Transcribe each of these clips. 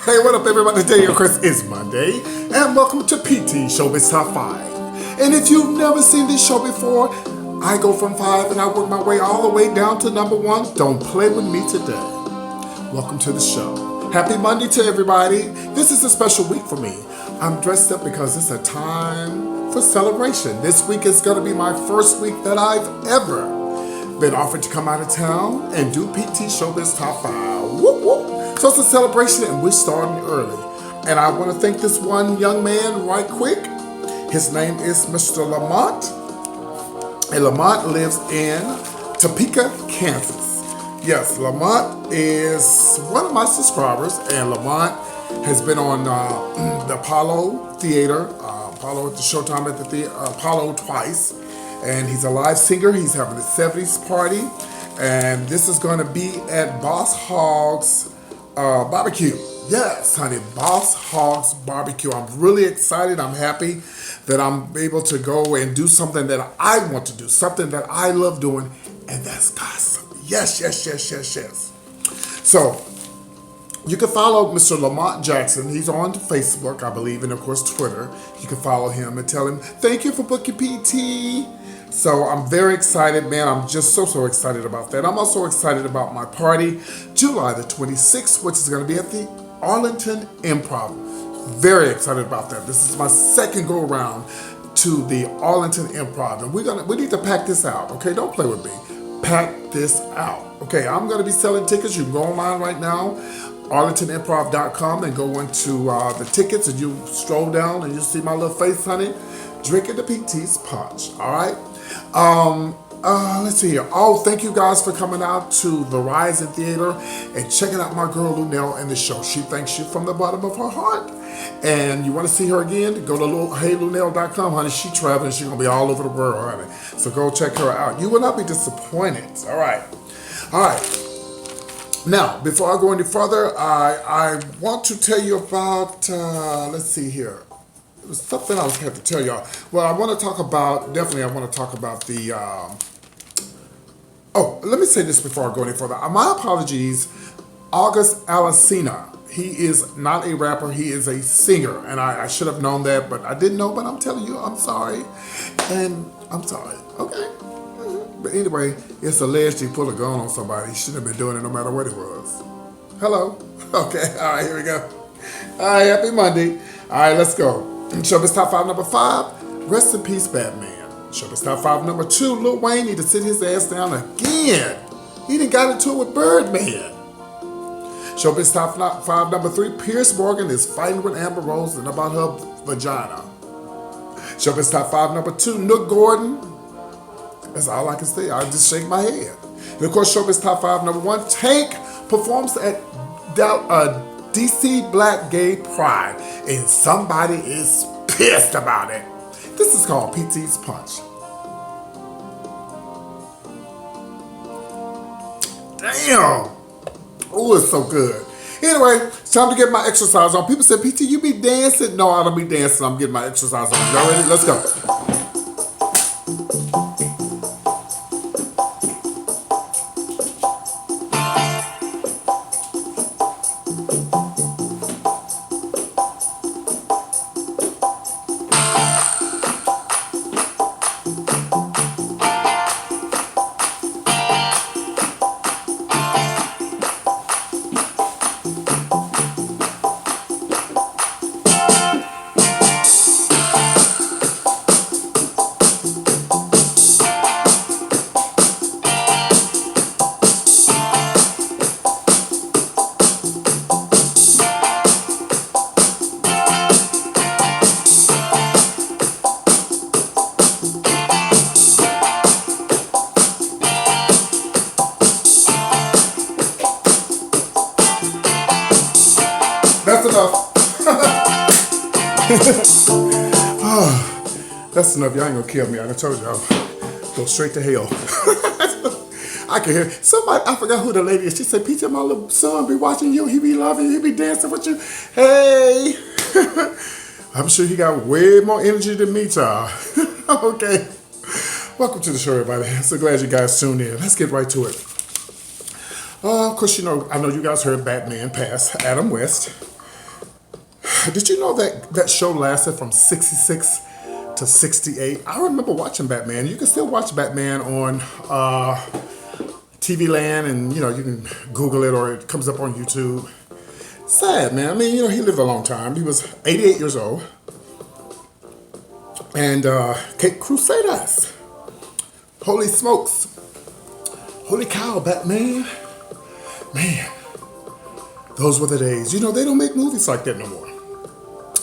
Hey, what up, everybody? Today, of course, is Monday, and welcome to PT Showbiz Top 5. And if you've never seen this show before, I go from 5 and I work my way all the way down to number 1. Don't play with me today. Welcome to the show. Happy Monday to everybody. This is a special week for me. I'm dressed up because it's a time for celebration. This week is going to be my first week that I've ever been offered to come out of town and do PT Showbiz Top 5. Whoop, whoop. So it's a celebration and we're starting early. And I want to thank this one young man right quick. His name is Mr. Lamont. And Lamont lives in Topeka, Kansas. Yes, Lamont is one of my subscribers, and Lamont has been on the Apollo Theater, Apollo at the Showtime at the Apollo twice. And he's a live singer. He's having a 70s party. And this is going to be at Boss Hogg's Barbecue. Yes, honey, Boss Hogg's Barbecue. I'm really excited. I'm happy that I'm able to go and do something that I want to do, something that I love doing, and that's gossip. Yes, yes, yes, yes, yes. So, you can follow Mr. Lamont Jackson. He's on Facebook, I believe, and of course Twitter. You can follow him and tell him, thank you for booking PT. So I'm very excited, man. I'm just so excited about that. I'm also excited about my party, July the 26th, which is going to be at the Arlington Improv. Very excited about that. This is my second go around to the Arlington Improv, and we need to pack this out. Okay, don't play with me. Pack this out. Okay, I'm going to be selling tickets. You can go online right now, arlingtonimprov.com, and go into the tickets, and you stroll down and you see my little face, honey, drinking the PT's punch. All right. Let's see here. Oh, thank you guys for coming out to the Rising Theater and checking out my girl Lunel in the show. She thanks you from the bottom of her heart. And you want to see her again? Go to heylunel.com, honey. She traveling. She's going to be all over the world, honey. So go check her out. You will not be disappointed. All right. All right. Now, before I go any further, I want to tell you about, let's see here. It was something I was going to tell y'all. Well, I want to talk about the, let me say this before I go any further. My apologies, August Alsina. He is not a rapper, he is a singer. And I should have known that, but I didn't know, but I'm telling you, I'm sorry. And I'm sorry, okay? But anyway, it's alleged he pulled a gun on somebody. He shouldn't have been doing it no matter what it was. Hello? Okay, all right, here we go. All right, happy Monday. All right, let's go. Showbiz Top 5 number 5, rest in peace, Batman. Showbiz Top 5 number 2, Lil Wayne need to sit his ass down again. He done got into it with Birdman. Showbiz Top 5 number 3, Pierce Morgan is fighting with Amber Rose and about her vagina. Showbiz Top 5 number 2, Nook Gordon. That's all I can say. I just shake my head. And of course, Showbiz Top 5 number 1, Tank performs at DC Black Gay Pride, and somebody is pissed about it. This is called PT's Punch. Damn. Oh, it's so good. Anyway, it's time to get my exercise on. People say, PT, you be dancing? No, I don't be dancing. I'm getting my exercise on. Y'all ready? Let's go. That's enough. That's enough. Y'all ain't gonna kill me. I done told y'all. Go straight to hell. I can hear somebody, I forgot who the lady is. She said, Peter, my little son be watching you. He be loving you. He be dancing with you. Hey. I'm sure he got way more energy than me, child. Okay. Welcome to the show, everybody. I'm so glad you guys tuned in. Let's get right to it. Of course, I know you guys heard Batman pass Adam West. Did you know that that show lasted from 66 to 68? I remember watching Batman. You can still watch Batman on TV Land, and you can Google it or it comes up on YouTube. Sad, man. I mean, he lived a long time. He was 88 years old. And Kate Crusaders. Holy smokes. Holy cow, Batman. Man, those were the days. They don't make movies like that no more.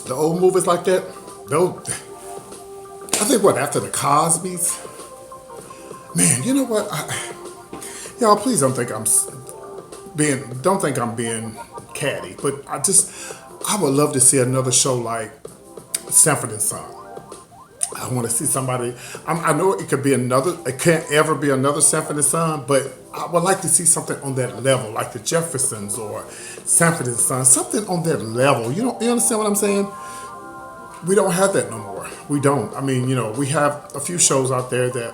The old movies like that, I think after the Cosbys? Man, you know what? Y'all, please don't think I'm being catty, but I would love to see another show like Sanford and Son. I want to see somebody. I know it can't ever be another Sanford and Son, but I would like to see something on that level, like the Jeffersons or Sanford and Son, something on that level. You understand what I'm saying? We don't have that no more. We don't. I mean, we have a few shows out there that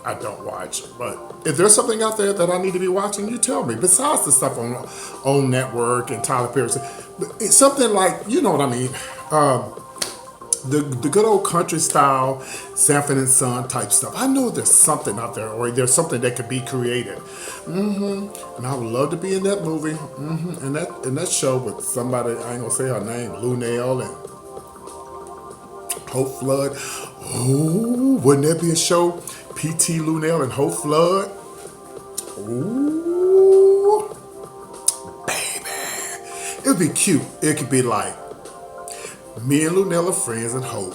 I don't watch, but if there's something out there that I need to be watching, you tell me. Besides the stuff on Network and Tyler Perry, it's something like, you know what I mean. The good old country style Sanford and Son type stuff. I know there's something out there, or there's something that could be created. And I would love to be in that movie. And that show with somebody, I ain't gonna say her name, Lou Nell and Hope Flood. Oh, wouldn't there be a show? P.T. Lou Nell and Hope Flood. Ooh, baby, it'd be cute. It could be like, me and Lunell are friends and Hope.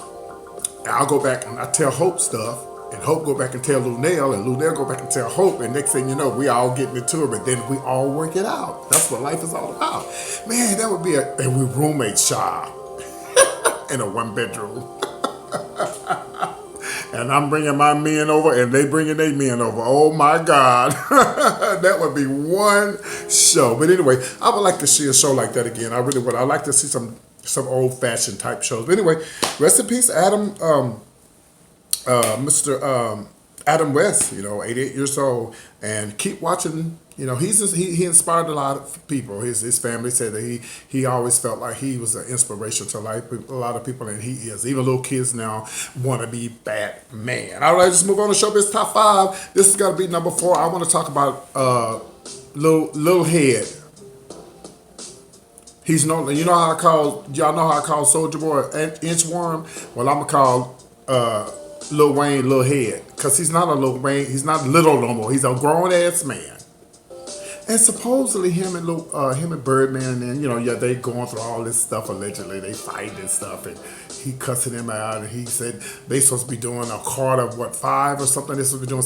And I'll go back and I tell Hope stuff, and Hope go back and tell Lunell, and Lunell go back and tell Hope, and next thing you know, we all getting into it, but then we all work it out. That's what life is all about. Man, that would be and we roommates, child, in a 1-bedroom. And I'm bringing my men over, and they bringing their men over. Oh my God, that would be one show. But anyway, I would like to see a show like that again. I really would. I'd like to see some old-fashioned type shows. But anyway, rest in peace, Mr. Adam West. 88 years old, and keep watching. He inspired a lot of people. His family said that he always felt like he was an inspiration to a lot of people, and he is. Even little kids now want to be Batman. All right, just move on to Showbiz Top 5. This is going to be number 4. I want to talk about Lil Head. He's known. Y'all know how I call Soulja Boy Inchworm? Well, I'm gonna call Lil Wayne Lil Head, because he's not a Lil Wayne. He's not little no more. He's a grown ass man. And supposedly him and Birdman, and they going through all this stuff. Allegedly, they fighting and stuff, and he cussing him out. And he said they supposed to be doing a Carter 5 or something. They supposed to be doing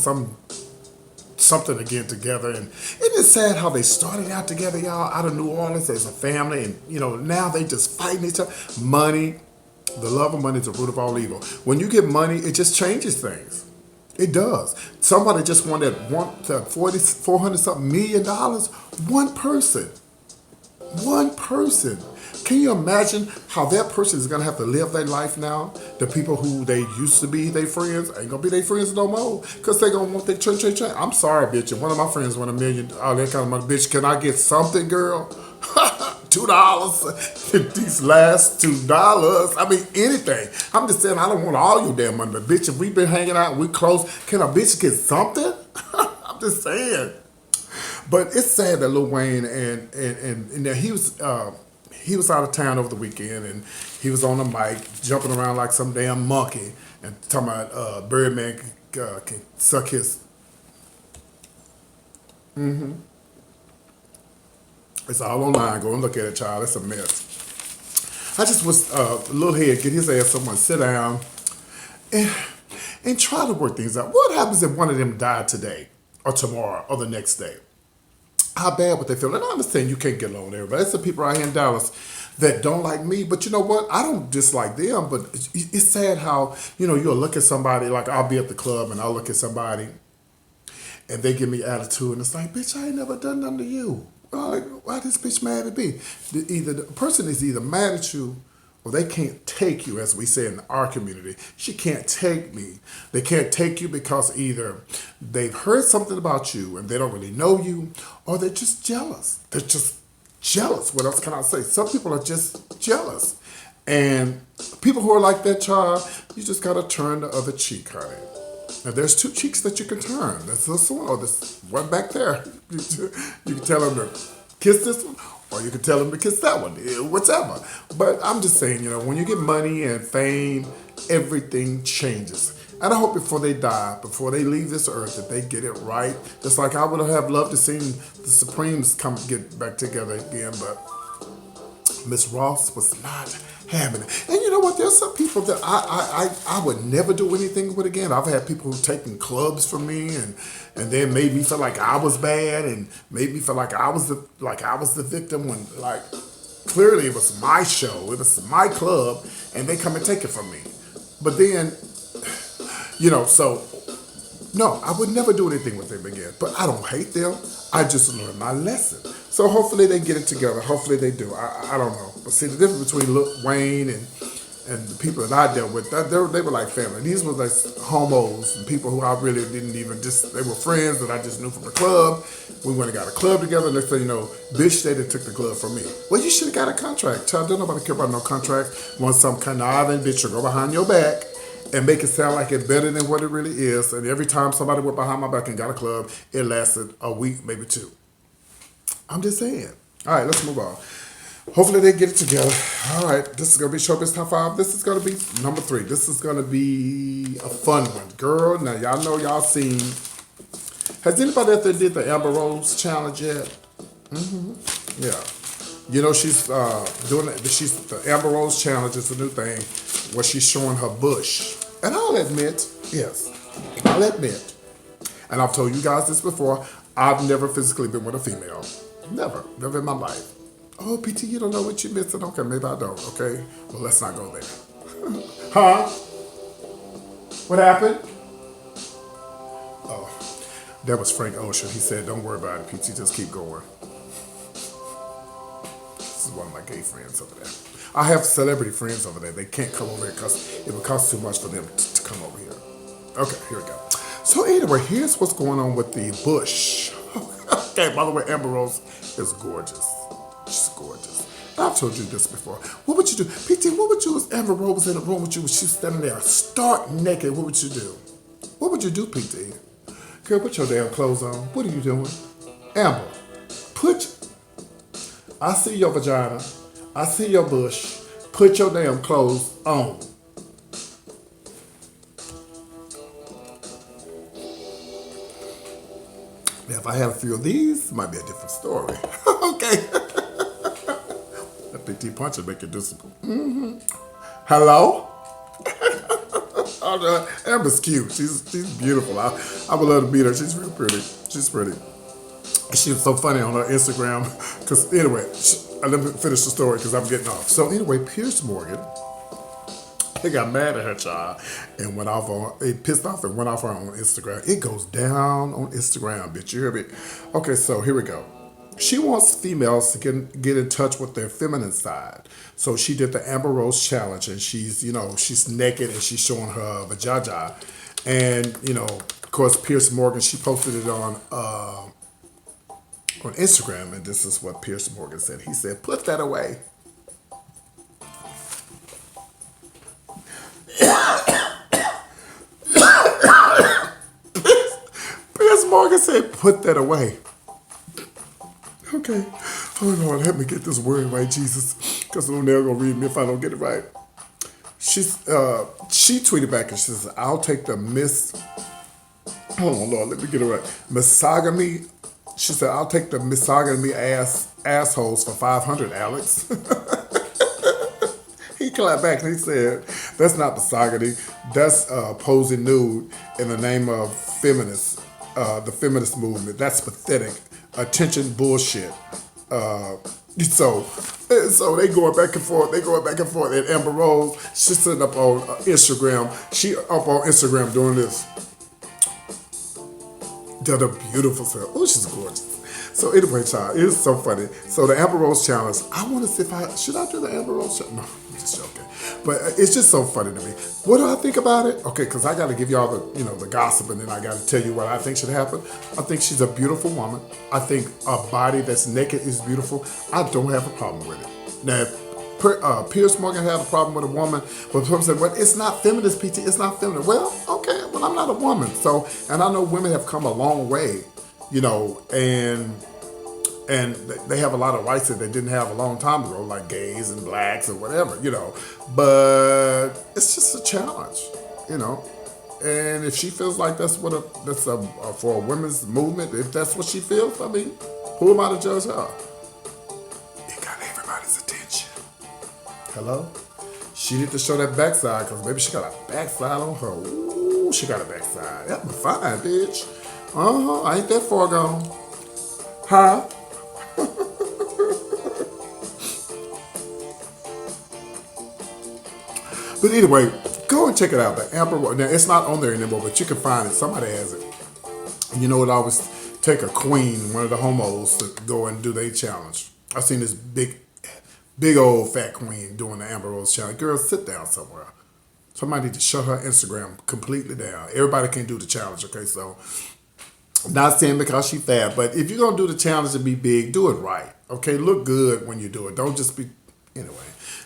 something again together. And isn't it sad how they started out together, y'all, out of New Orleans as a family, and now they just fighting each other. Money, the love of money is the root of all evil. When you get money, it just changes things. It does. Somebody just wanted $400 something million. One person. Can you imagine how that person is gonna have to live their life now? The people who they used to be their friends ain't gonna be their friends no more, because they gonna want their change. I'm sorry, bitch. If one of my friends want $1 million, all that kind of money, bitch, can I get something, girl? $2. These last $2. I mean, anything. I'm just saying, I don't want all your damn money, but bitch, if we've been hanging out, we close, can a bitch get something? I'm just saying. But it's sad that Lil Wayne and he was out of town over the weekend, and he was on the mic jumping around like some damn monkey and talking about Birdman can suck his. It's all online. Go and look at it, child. It's a mess. I just was Lil Head, get his ass someone, sit down and try to work things out. What happens if one of them died today or tomorrow or the next day? How bad would they feel? And I understand you can't get along with everybody. There's some people out here in Dallas that don't like me, but you know what? I don't dislike them, but it's sad how, you'll look at somebody, like I'll be at the club and I'll look at somebody and they give me attitude, and it's like, bitch, I ain't never done nothing to you. Like, why this bitch mad at me? The person is either mad at you, or they can't take you, as we say in our community. She can't take me. They can't take you because either they've heard something about you and they don't really know you, or they're just jealous. They're just jealous. What else can I say? Some people are just jealous. And people who are like that, child, you just gotta turn the other cheek, honey. Now there's two cheeks that you can turn. That's this one or this one back there. You can tell them to kiss this one, or you can tell them to kiss that one, whatever. But I'm just saying, when you get money and fame, everything changes. And I hope before they die, before they leave this earth, that they get it right. Just like I would have loved to see the Supremes come get back together again, but Miss Ross was not having it. And you know what? There's some people that I would never do anything with again. I've had people who've taken clubs from me and then made me feel like I was bad and made me feel like I was the victim when like clearly it was my show, it was my club, and they come and take it from me. But then, so no, I would never do anything with them again. But I don't hate them. I just learned my lesson. So hopefully they get it together. Hopefully they do. I don't know. But see, the difference between Lil Wayne and the people that I dealt with, they were like family. These were like homos and people who I really didn't even they were friends that I just knew from the club. We went and got a club together. Next thing you know, bitch, they took the club from me. Well, you should have got a contract. Child, don't nobody care about no contract. Want some conniving bitch to go behind your back and make it sound like it's better than what it really is. And every time somebody went behind my back and got a club, it lasted a week, maybe two. I'm just saying. All right, let's move on. Hopefully they get it together. All right, this is going to be Showbiz Top 5. This is going to be number 3. This is going to be a fun one. Girl, now y'all know y'all seen. Has anybody out there did the Amber Rose challenge yet? Yeah. She's doing it. The Amber Rose challenge is a new thing where she's showing her bush. And I'll admit, and I've told you guys this before, I've never physically been with a female. Never in my life. Oh, PT, you don't know what you're missing? Okay, maybe I don't, okay? Well, let's not go there. Huh? What happened? Oh, that was Frank Ocean. He said, don't worry about it, PT, just keep going. This is one of my gay friends over there. I have celebrity friends over there. They can't come over here because it would cost too much for them to come over here. Okay, here we go. So anyway, here's what's going on with the bush. Okay, by the way, Amber Rose is gorgeous. She's gorgeous. I've told you this before. What would you do? PT, what would you if Amber Rose was in a room with you when she was standing there stark naked? What would you do? What would you do, PT? Girl, put your damn clothes on. What are you doing? Amber, I see your vagina. I see your bush. Put your damn clothes on. Now, if I had a few of these, it might be a different story. Okay. That PT punch will make you do some. Hello? Amber's cute. She's beautiful. I would love to meet her. She's real pretty. She's pretty. She was so funny on her Instagram. Because anyway, let me finish the story because I'm getting off. So anyway, Piers Morgan, he got mad at her child and pissed off and went off her on Instagram. It goes down on Instagram, bitch. You hear me? Okay, so here we go. She wants females to get in touch with their feminine side. So she did the Amber Rose challenge and she's naked and she's showing her vajayjay. And, of course, Piers Morgan, she posted it on Instagram, and this is what Piers Morgan said. He said, put that away. Piers Morgan said, put that away. Okay. Oh, Lord, help me get this word right, Jesus. Because they're going to read me if I don't get it right. She tweeted back and she says, I'll take the hold on, Lord, let me get it right. Misogamy. She said, I'll take the misogamy assholes for $500, Alex. He clapped back and he said, that's not misogyny. That's posing nude in the name of the feminist movement. That's pathetic. Attention bullshit. So they going back and forth. And Amber Rose, she's sitting up on Instagram. She up on Instagram doing this. They're the beautiful self. Oh, she's gorgeous. So anyway, child, it's so funny. So the Amber Rose challenge, I want to see should I do the Amber Rose challenge? No, I'm just joking. But it's just so funny to me. What do I think about it? Okay, because I got to give y'all the gossip, and then I got to tell you what I think should happen. I think she's a beautiful woman. I think a body that's naked is beautiful. I don't have a problem with it. Now, Piers Morgan had a problem with a woman, but people said, well, it's not feminist, PT, it's not feminist. Well, okay, well, I'm not a woman. So, and I know women have come a long way, you know, and they have a lot of rights that they didn't have a long time ago, like gays and blacks or whatever, you know. But it's just a challenge, you know. And if she feels like that's for a women's movement, if that's what she feels, I mean, who am I to judge her? It got everybody's attention. Hello? She need to show that backside, because maybe she got a backside on her. Ooh, she got a backside. That was fine, bitch. I ain't that far gone. Huh? But anyway, go and check it out. The Amber Rose. Now, it's not on there anymore, but you can find it. Somebody has it. And you know, it always take a queen, one of the homos, to go and do their challenge. I've seen this big old fat queen doing the Amber Rose challenge. Girl, sit down somewhere. Somebody need to shut her Instagram completely down. Everybody can do the challenge, okay? So, not saying because she fat, but if you're going to do the challenge and be big, do it right, okay? Look good when you do it. Don't just be... Anyway,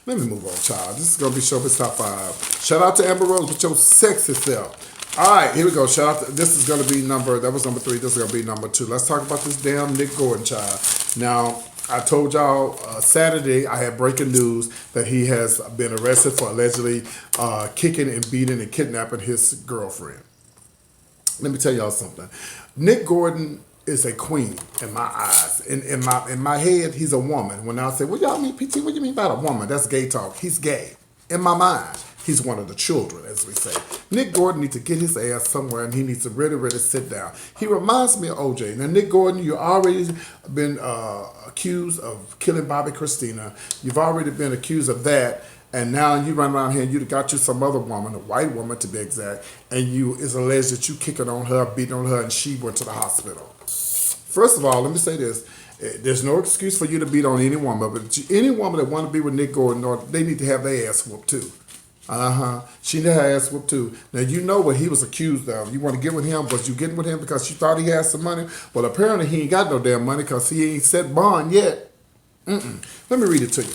let me move on, child. This is going to be Showbiz Top 5. Shout out to Amber Rose with your sexy self. All right, here we go. Shout out. This is going to be that was number 3. This is going to be number 2. Let's talk about this damn Nick Gordon, child. Now, I told y'all Saturday I had breaking news that he has been arrested for allegedly kicking and beating and kidnapping his girlfriend. Let me tell y'all something. Nick Gordon is a queen in my eyes. In my head, he's a woman. When I say, well, y'all mean PT, what do you mean by a woman? That's gay talk. He's gay. In my mind, he's one of the children, as we say. Nick Gordon needs to get his ass somewhere, and he needs to really, really sit down. He reminds me of OJ. Now, Nick Gordon, you've already been accused of killing Bobby Christina. You've already been accused of that. And now you run around here and you got you some other woman, a white woman to be exact, and it's alleged that you kicking on her, beating on her, and she went to the hospital. First of all, let me say this. There's no excuse for you to beat on any woman, but any woman that want to be with Nick Gordon, they need to have their ass whooped too. She need her ass whooped too. Now, you know what he was accused of. You want to get with him, but you getting with him because you thought he had some money? Well, apparently he ain't got no damn money because he ain't set bond yet. Let me read it to you.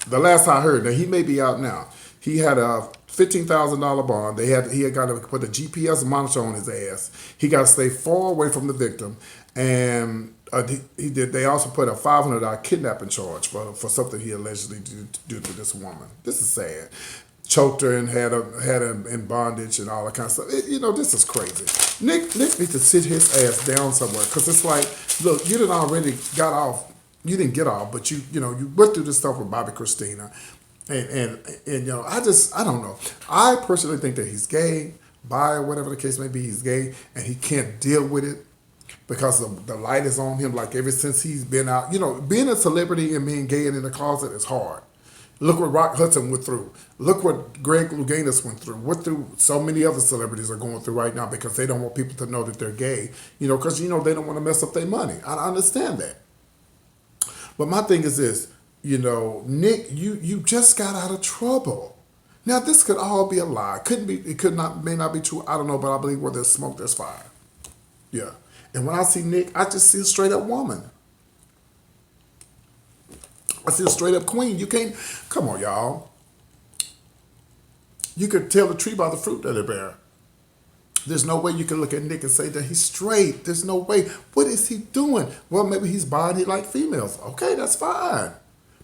The last I heard, now he may be out now. He had a $15,000 bond. He had got to put a GPS monitor on his ass. He got to stay far away from the victim, and They also put a $500 kidnapping charge for something he allegedly did to this woman. This is sad. Choked her and had her in bondage and all that kind of stuff. This is crazy. Nick needs to sit his ass down somewhere, because it's like, look, you didn't already got off. You didn't get off, but you went through this stuff with Bobby Christina, and I don't know. I personally think that he's gay, bi, or whatever the case may be. He's gay, and he can't deal with it because the light is on him. Like, ever since he's been out, being a celebrity and being gay and in the closet is hard. Look what Rock Hudson went through. Look what Greg Louganis went through. What through so many other celebrities are going through right now because they don't want people to know that they're gay. Because they don't want to mess up their money. I understand that. But my thing is this, Nick, you just got out of trouble. Now, this could all be a lie. May not be true. I don't know, but I believe where there's smoke, there's fire. Yeah. And when I see Nick, I just see a straight up woman. I see a straight up queen. You can't, come on, y'all. You could tell the tree by the fruit that it bear. There's no way you can look at Nick and say that he's straight. There's no way. What is he doing? Well, maybe he's bi and he like females. Okay, that's fine.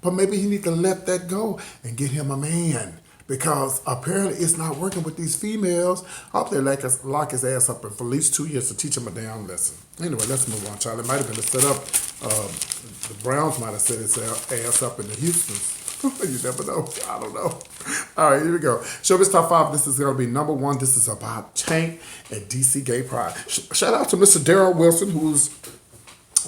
But maybe he need to let that go and get him a man. Because apparently it's not working with these females. Up there lock his ass up for at least 2 years to teach him a damn lesson. Anyway, let's move on, Charlie. It might have been a setup. The Browns might have set his ass up in the Houstons. You never know. I don't know. All right, here we go. Showbiz Top 5. This is going to be number 1. This is about Tank and DC Gay Pride. Shout out to Mr. Daryl Wilson, who's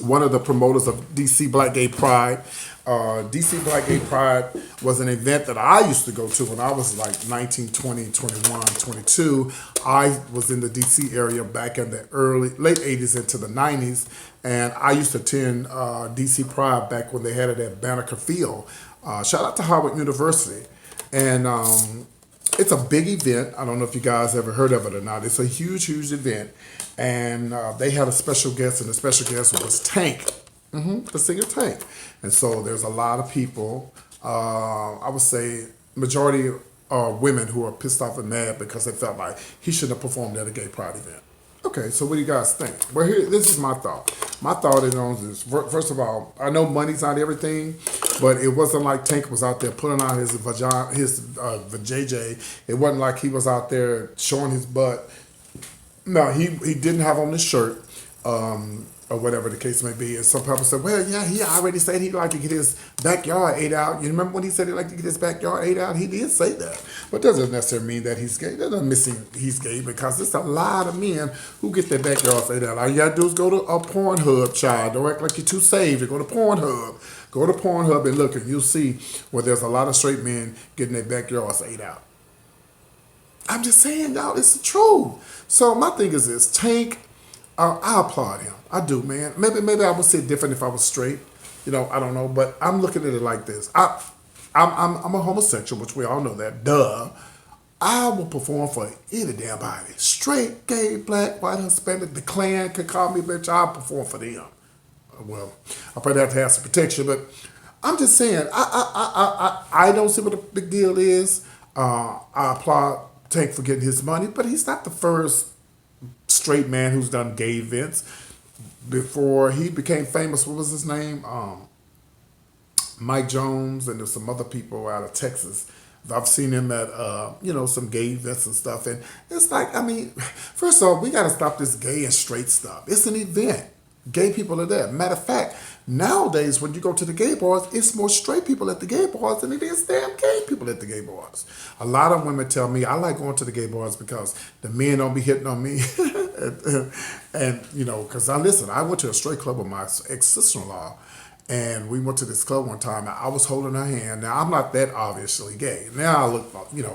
one of the promoters of DC Black Gay Pride. DC Black Gay Pride was an event that I used to go to when I was like 19, 20, 21, 22. I was in the DC area back in the late 80s into the 90s, and I used to attend DC Pride back when they had it at Banneker Field. Shout out to Howard University. And it's a big event. I don't know if you guys ever heard of it or not. It's a huge, huge event. And they had a special guest, and the special guest was Tank. The singer Tank. And so there's a lot of people I would say majority are women who are pissed off and mad because they felt like he shouldn't have performed at a gay pride event. Okay, so what do you guys think? Well, here, this is my thought. My thought is on this. First of all, I know money's not everything, but it wasn't like Tank was out there pulling out his vagina, his vajayjay. It wasn't like he was out there showing his butt. No, he didn't have on his shirt, or whatever the case may be. And some people said, well, yeah, he already said he'd like to get his backyard ate out. You remember when he said he'd like to get his backyard ate out? He did say that. But that doesn't necessarily mean that he's gay. That doesn't mean he's gay, because there's a lot of men who get their backyards ate out. All you gotta do is go to a Pornhub, child. Don't act like you're too saved. You go to Pornhub. Go to Pornhub and look, and you'll see where there's a lot of straight men getting their backyards ate out. I'm just saying, y'all, it's the truth. So my thing is this: Tank, I applaud him. I do, man. Maybe I would say different if I was straight. I don't know, but I'm looking at it like this. I'm a homosexual, which we all know that. Duh. I will perform for any damn body. Straight, gay, black, white, Hispanic, the Klan could call me bitch. I'll perform for them. Well, I probably have to have some protection, but I'm just saying, I don't see what the big deal is. I applaud Tank for getting his money, but he's not the first straight man who's done gay events. Before he became famous, what was his name? Mike Jones, and there's some other people out of Texas. I've seen him at, some gay events and stuff. And it's like, first of all, we got to stop this gay and straight stuff. It's an event. Gay people are there. Matter of fact, nowadays, when you go to the gay bars, it's more straight people at the gay bars than it is damn gay people at the gay bars. A lot of women tell me, I like going to the gay bars because the men don't be hitting on me. and because I went to a straight club with my ex-sister-in-law, and we went to this club one time, and I was holding her hand. Now, I'm not that obviously gay. Now I look,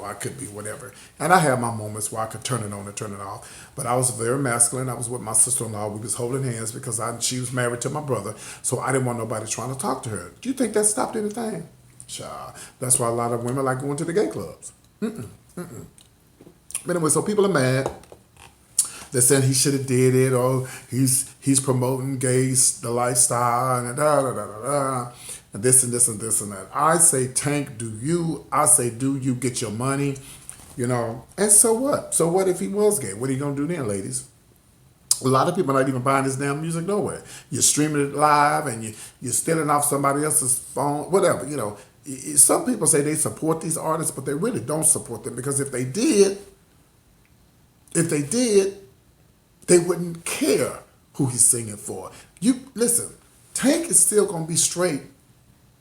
I could be whatever. And I have my moments where I could turn it on and turn it off. But I was very masculine. I was with my sister-in-law. We was holding hands because she was married to my brother, so I didn't want nobody trying to talk to her. Do you think that stopped anything? Sure. That's why a lot of women like going to the gay clubs. But anyway, so people are mad. They're saying he should have did it, or he's promoting gays, the lifestyle, and and this and this and this and that. I say, Tank, do you? I say, do you get your money? And so what? So what if he was gay? What are you gonna do then, ladies? A lot of people are not even buying his damn music nowhere. You're streaming it live, and you're stealing off somebody else's phone, whatever. Some people say they support these artists, but they really don't support them, because if they did, they wouldn't care who he's singing for. Listen, Tank is still gonna be straight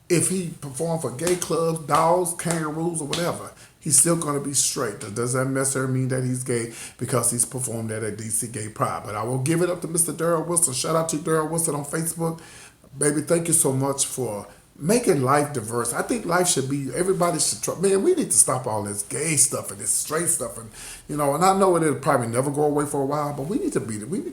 if he performed for gay clubs, dolls, kangaroos, or whatever. He's still gonna be straight. That doesn't necessarily mean that he's gay because he's performed at a DC Gay Pride. But I will give it up to Mr. Daryl Wilson. Shout out to Daryl Wilson on Facebook. Baby, thank you so much for making life diverse. I think life should be, everybody should try. Man, we need to stop all this gay stuff and this straight stuff, and and I know it'll probably never go away for a while, but we need to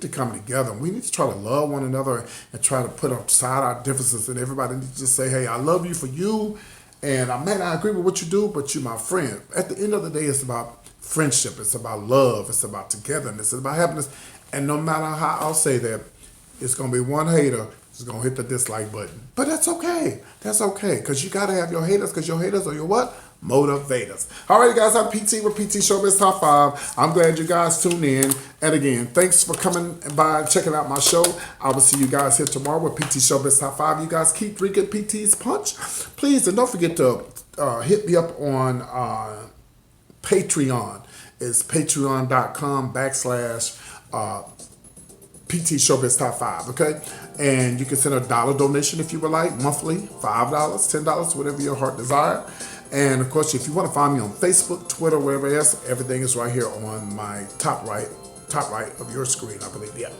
come together. We need to try to love one another and try to put aside our differences, and everybody needs to just say, hey, I love you for you, and I may not agree with what you do, but you're my friend. At the end of the day, it's about friendship, it's about love, it's about togetherness, it's about happiness, and no matter how I'll say that, it's gonna be one hater is going to hit the dislike button. But that's okay. That's okay. Because you got to have your haters, because your haters are your what? Motivators. All right, guys, I'm PT with PT Showbiz Top 5. I'm glad you guys tuned in. And again, thanks for coming by and checking out my show. I will see you guys here tomorrow with PT Showbiz Top 5. You guys keep drinking PT's Punch. Please, and don't forget to hit me up on Patreon. It's patreon.com/ PT Showbiz Top 5, okay? And you can send $1 donation if you would like, monthly, $5, $10, whatever your heart desire. And of course, if you want to find me on Facebook, Twitter, wherever else, everything is right here on my top right of your screen, I believe, yeah.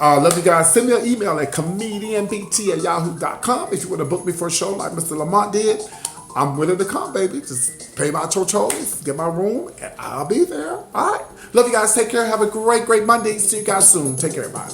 Love you guys. Send me an email at comedianbt@yahoo.com if you want to book me for a show like Mr. Lamont did. I'm willing to come, baby. Just pay my chochos, get my room, and I'll be there. All right. Love you guys. Take care. Have a great, great Monday. See you guys soon. Take care, bye.